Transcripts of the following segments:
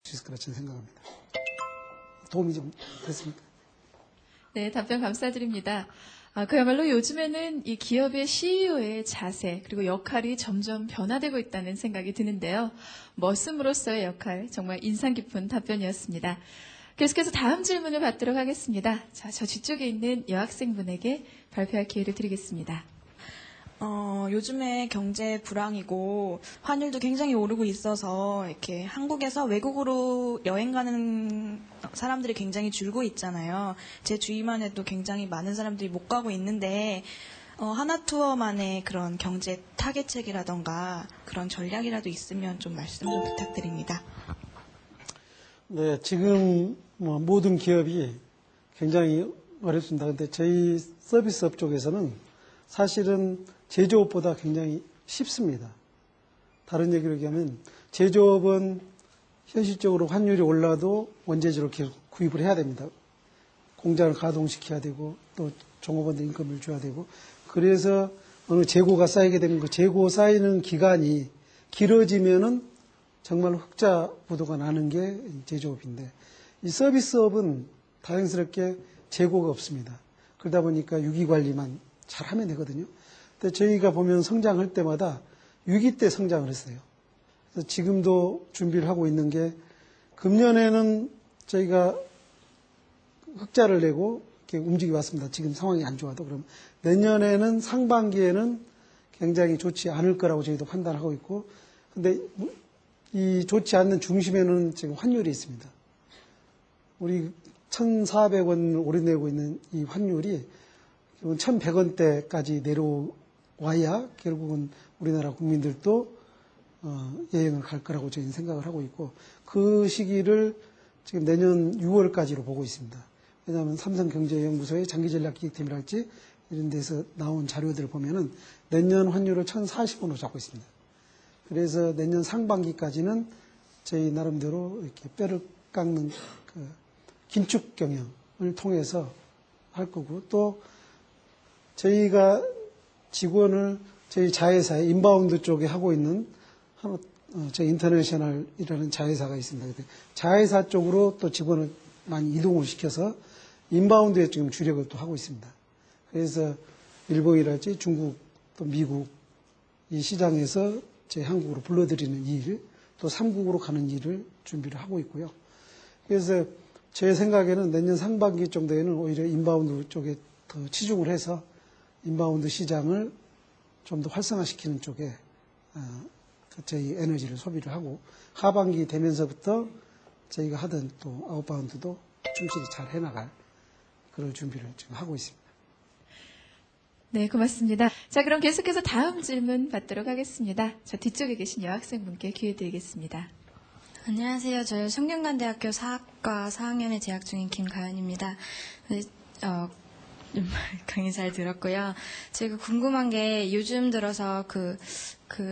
수 있을 거라 저는 생각합니다. 도움이 좀 됐습니까? 네, 답변 감사드립니다. 그야말로 요즘에는 이 기업의 CEO의 자세 그리고 역할이 점점 변화되고 있다는 생각이 드는데요. 머슴으로서의 역할, 정말 인상 깊은 답변이었습니다. 계속해서 다음 질문을 받도록 하겠습니다. 자, 저 뒤쪽에 있는 여학생분에게 발표할 기회를 드리겠습니다. 요즘에 경제 불황이고 환율도 굉장히 오르고 있어서 이렇게 한국에서 외국으로 여행 가는 사람들이 굉장히 줄고 있잖아요. 제 주위만 해도 굉장히 많은 사람들이 못 가고 있는데 하나투어만의 그런 경제 타겟책이라던가 그런 전략이라도 있으면 좀 말씀 좀 부탁드립니다. 네, 지금 모든 기업이 굉장히 어렵습니다. 근데 저희 서비스업 쪽에서는 사실은 제조업보다 굉장히 쉽습니다. 다른 얘기로 얘기하면 제조업은 현실적으로 환율이 올라도 원재료를 계속 구입을 해야 됩니다. 공장을 가동시켜야 되고 또 종업원들 임금을 줘야 되고 그래서 어느 재고가 쌓이게 되면 그 재고 쌓이는 기간이 길어지면은 정말 흑자 부도가 나는 게 제조업인데 이 서비스업은 다행스럽게 재고가 없습니다. 그러다 보니까 유기관리만 잘하면 되거든요. 근데 저희가 보면 성장할 때마다 위기 때 성장을 했어요. 그래서 지금도 준비를 하고 있는 게 금년에는 저희가 흑자를 내고 이렇게 움직여 왔습니다. 지금 상황이 안 좋아도 그럼 내년에는 상반기에는 굉장히 좋지 않을 거라고 저희도 판단하고 있고 근데 이 좋지 않는 중심에는 지금 환율이 있습니다. 우리 1,400원을 오르내고 있는 이 환율이 1,100원대까지 내려와야 결국은 우리나라 국민들도 여행을 갈 거라고 저희는 생각을 하고 있고 그 시기를 지금 내년 6월까지로 보고 있습니다. 왜냐하면 삼성경제연구소의 장기전략기획팀이랄지 이런 데서 나온 자료들을 보면은 내년 환율을 1,040원으로 잡고 있습니다. 그래서 내년 상반기까지는 저희 나름대로 이렇게 뼈를 깎는 그 긴축 경영을 통해서 할 거고 또 저희가 직원을 저희 자회사에 인바운드 쪽에 하고 있는 저희 인터내셔널이라는 자회사가 있습니다. 자회사 쪽으로 또 직원을 많이 이동을 시켜서 인바운드에 지금 주력을 또 하고 있습니다. 그래서 일본이랄지 중국 또 미국 이 시장에서 저희 한국으로 불러들이는 일, 또 삼국으로 가는 일을 준비를 하고 있고요. 그래서 제 생각에는 내년 상반기 정도에는 오히려 인바운드 쪽에 더 치중을 해서 인바운드 시장을 좀 더 활성화시키는 쪽에 저희 에너지를 소비를 하고 하반기 되면서부터 저희가 하던 또 아웃바운드도 충실히 잘 해나갈 그런 준비를 지금 하고 있습니다. 네, 고맙습니다. 자, 그럼 계속해서 다음 질문 받도록 하겠습니다. 저 뒤쪽에 계신 여학생분께 기회 드리겠습니다. 안녕하세요. 저는 성균관대학교 사학과 4학년에 재학 중인 김가연입니다. 강의 잘 들었고요. 제가 궁금한 게 요즘 들어서 그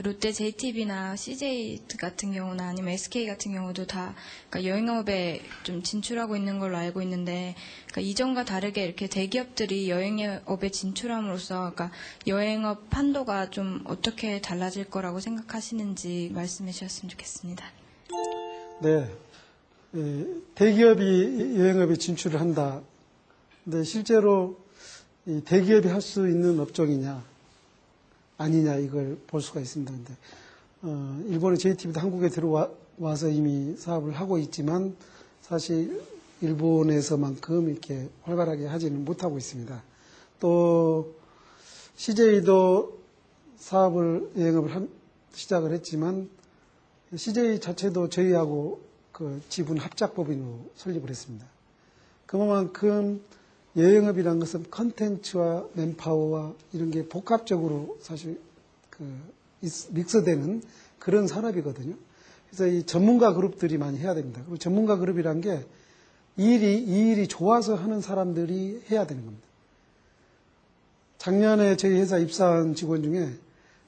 롯데 JTB나 CJ 같은 경우나 아니면 SK 같은 경우도 다 그러니까 여행업에 좀 진출하고 있는 걸로 알고 있는데 그러니까 이전과 다르게 이렇게 대기업들이 여행업에 진출함으로써 그러니까 여행업 판도가 좀 어떻게 달라질 거라고 생각하시는지 말씀해 주셨으면 좋겠습니다. 네. 대기업이 여행업에 진출을 한다. 근데 실제로 이 대기업이 할 수 있는 업종이냐, 아니냐, 이걸 볼 수가 있습니다. 근데, 일본의 JTB도 한국에 들어와서 이미 사업을 하고 있지만, 사실, 일본에서만큼 이렇게 활발하게 하지는 못하고 있습니다. 또, CJ도 사업을, 여행업을 시작을 했지만, CJ 자체도 저희하고 그 지분 합작법인으로 설립을 했습니다. 그만큼 여행업이라는 것은 컨텐츠와 맨파워와 이런 게 복합적으로 사실 믹스되는 그런 산업이거든요. 그래서 이 전문가 그룹들이 많이 해야 됩니다. 그리고 전문가 그룹이란 게 이 일이 좋아서 하는 사람들이 해야 되는 겁니다. 작년에 저희 회사 입사한 직원 중에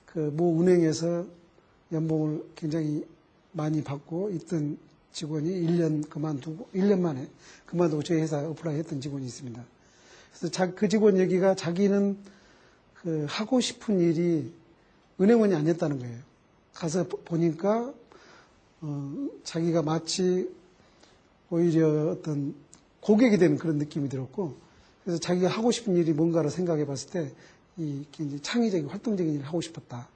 그 모 은행에서 연봉을 굉장히 많이 받고 있던 직원이 1년 만에 그만두고 저희 회사에 어플라이 했던 직원이 있습니다. 그래서 그 직원 얘기가 자기는 그 하고 싶은 일이 은행원이 아니었다는 거예요. 가서 보니까 자기가 마치 오히려 어떤 고객이 되는 그런 느낌이 들었고, 그래서 자기가 하고 싶은 일이 뭔가를 생각해 봤을 때, 이 굉장히 창의적이고 활동적인 일을 하고 싶었다.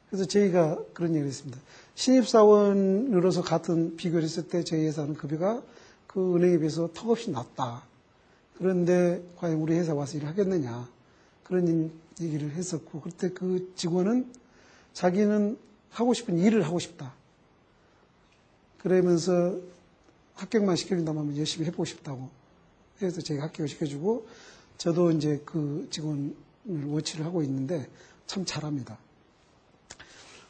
그래서 저희가 그런 얘기를 했습니다. 신입사원으로서 같은 비교를 했을 때 저희 회사는 급여가 그 은행에 비해서 턱없이 낮다. 그런데 과연 우리 회사 와서 일을 하겠느냐. 그런 얘기를 했었고, 그때 그 직원은 자기는 하고 싶은 일을 하고 싶다. 그러면서 합격만 시켜준다면 하면 열심히 해보고 싶다고 해서 제가 합격을 시켜주고, 저도 이제 그 직원을 워치를 하고 있는데 참 잘합니다.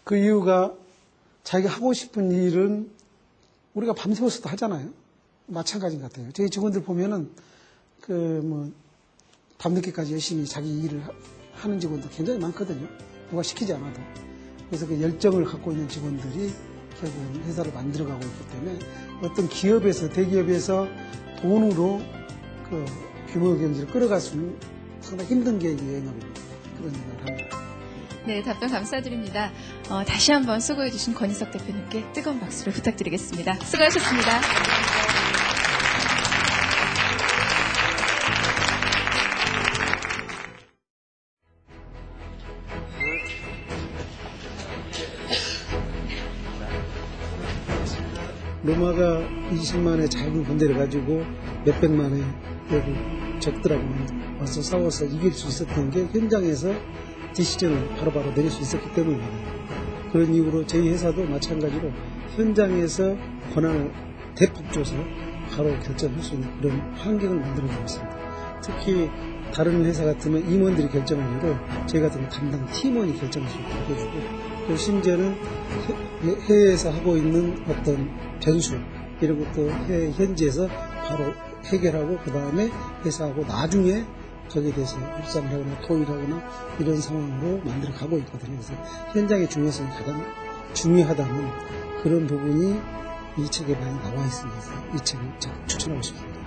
그 이유가 자기가 하고 싶은 일은 우리가 밤새워서도 하잖아요. 마찬가지인 것 같아요. 저희 직원들 보면은 밤늦게까지 열심히 자기 일을 하는 직원들 굉장히 많거든요. 누가 시키지 않아도. 그래서 그 열정을 갖고 있는 직원들이 결국은 회사를 만들어가고 있기 때문에 어떤 기업에서, 대기업에서 돈으로 그 규모 경제를 끌어갈 수는 상당히 힘든 게 여행업입니다. 그런 생각을 합니다. 네, 답변 감사드립니다. 다시 한번 수고해주신 권희석 대표님께 뜨거운 박수를 부탁드리겠습니다. 수고하셨습니다. 로마가 20만의 작은 군대를 가지고 몇백만의 외국 적들하고 와서 싸워서 이길 수 있었던 게 현장에서 디시전을 바로바로 내릴 수 있었기 때문입니다. 그런 이유로 저희 회사도 마찬가지로 현장에서 권한을 대폭 줘서 바로 결정할 수 있는 그런 환경을 만들어주고 있습니다. 특히 다른 회사 같으면 임원들이 결정할 일을 저희 같은 담당 팀원이 결정할 수 있도록 해주고, 또 심지어는 해외에서 하고 있는 어떤 변수 이런 것도 해외 현지에서 바로 해결하고 그 다음에 회사하고 나중에 거기에 대해서 협상을 하거나 토의를 하거나 이런 상황으로 만들어 가고 있거든요. 그래서 현장의 중요성이 가장 중요하다는 그런 부분이 이 책에 많이 나와 있습니다. 이 책을 제가 추천하고 싶습니다.